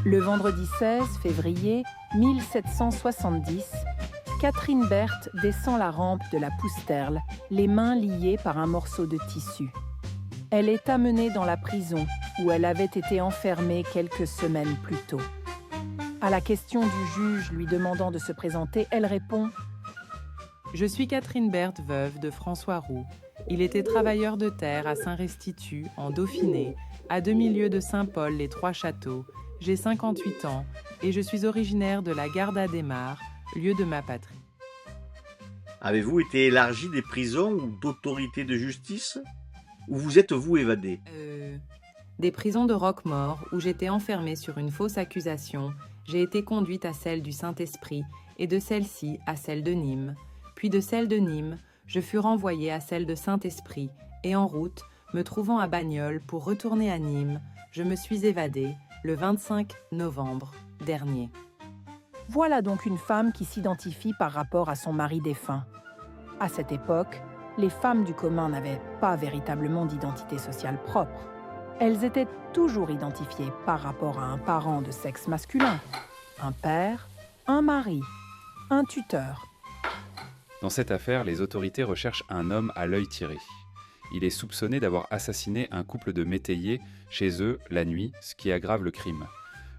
Le vendredi 16 février 1770, Catherine Berthe descend la rampe de la Pousterle, les mains liées par un morceau de tissu. Elle est amenée dans la prison où elle avait été enfermée quelques semaines plus tôt. À la question du juge lui demandant de se présenter, elle répond « Je suis Catherine Berthe, veuve de François Roux. Il était travailleur de terre à Saint-Restitut, en Dauphiné, à demi-lieue de Saint-Paul, les Trois-Châteaux. J'ai 58 ans et je suis originaire de la Garda-des-Mares, lieu de ma patrie. » Avez-vous été élargi des prisons ou d'autorités de justice? Ou vous êtes-vous évadé? Des prisons de Roquemaure, où j'étais enfermée sur une fausse accusation, j'ai été conduite à celle du Saint-Esprit et de celle-ci à celle de Nîmes. Puis de celle de Nîmes, je fus renvoyée à celle de Saint-Esprit et en route, me trouvant à Bagnoles pour retourner à Nîmes, je me suis évadée le 25 novembre dernier. Voilà donc une femme qui s'identifie par rapport à son mari défunt. À cette époque, les femmes du commun n'avaient pas véritablement d'identité sociale propre. Elles étaient toujours identifiées par rapport à un parent de sexe masculin, un père, un mari, un tuteur. Dans cette affaire, les autorités recherchent un homme à l'œil tiré. Il est soupçonné d'avoir assassiné un couple de métayers chez eux la nuit, ce qui aggrave le crime.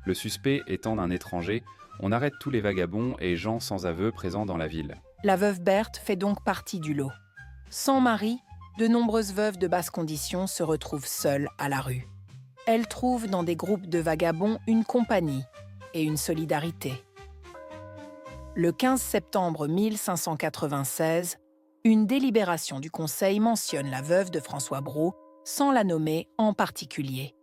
Le suspect étant un étranger, on arrête tous les vagabonds et gens sans aveu présents dans la ville. La veuve Berthe fait donc partie du lot. Sans mari, de nombreuses veuves de basse condition se retrouvent seules à la rue. Elles trouvent dans des groupes de vagabonds une compagnie et une solidarité. Le 15 septembre 1596, une délibération du Conseil mentionne la veuve de François Brault sans la nommer en particulier.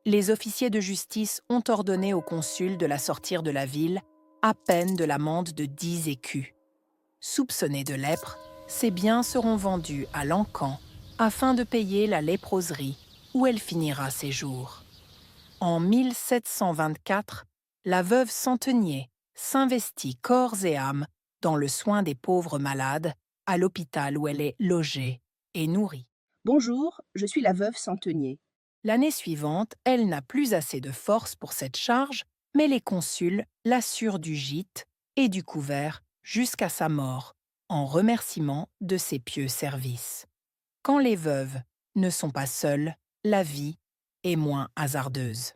Les officiers de justice ont ordonné au consul de la sortir de la ville à peine de l'amende de 10 écus. Soupçonnée de lèpre, ses biens seront vendus à Lancan afin de payer la léproserie où elle finira ses jours. En 1724, la veuve Centenier s'investit corps et âme dans le soin des pauvres malades à l'hôpital où elle est logée et nourrie. Bonjour, je suis la veuve Centenier. L'année suivante, elle n'a plus assez de force pour cette charge, mais les consuls l'assurent du gîte et du couvert jusqu'à sa mort, en remerciement de ses pieux services. Quand les veuves ne sont pas seules, la vie est moins hasardeuse.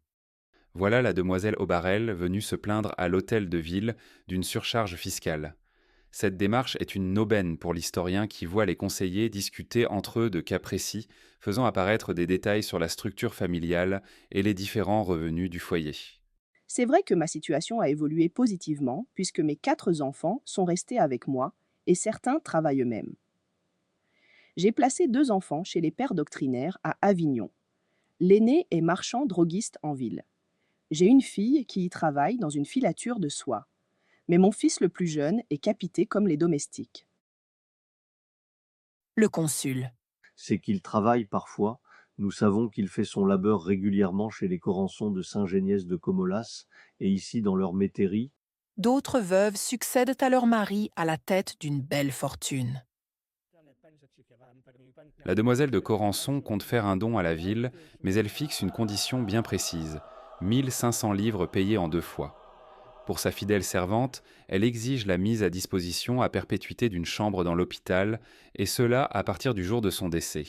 Voilà la demoiselle Aubarel venue se plaindre à l'hôtel de ville d'une surcharge fiscale. Cette démarche est une aubaine pour l'historien qui voit les conseillers discuter entre eux de cas précis, faisant apparaître des détails sur la structure familiale et les différents revenus du foyer. C'est vrai que ma situation a évolué positivement puisque mes 4 enfants sont restés avec moi et certains travaillent eux-mêmes. J'ai placé 2 enfants chez les pères doctrinaires à Avignon. L'aîné est marchand droguiste en ville. J'ai une fille qui y travaille dans une filature de soie. Mais mon fils le plus jeune est capité comme les domestiques. Le consul. C'est qu'il travaille parfois. Nous savons qu'il fait son labeur régulièrement chez les Corançons de Saint-Géniès de Comolas et ici dans leur métairie. D'autres veuves succèdent à leur mari à la tête d'une belle fortune. La demoiselle de Corançon compte faire un don à la ville, mais elle fixe une condition bien précise, 1500 livres payés en 2 fois. Pour sa fidèle servante, elle exige la mise à disposition à perpétuité d'une chambre dans l'hôpital, et cela à partir du jour de son décès.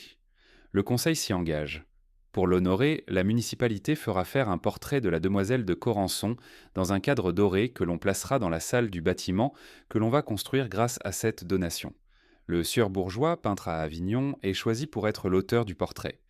Le conseil s'y engage. Pour l'honorer, la municipalité fera faire un portrait de la demoiselle de Corançon dans un cadre doré que l'on placera dans la salle du bâtiment que l'on va construire grâce à cette donation. Le sieur Bourgeois, peintre à Avignon, est choisi pour être l'auteur du portrait.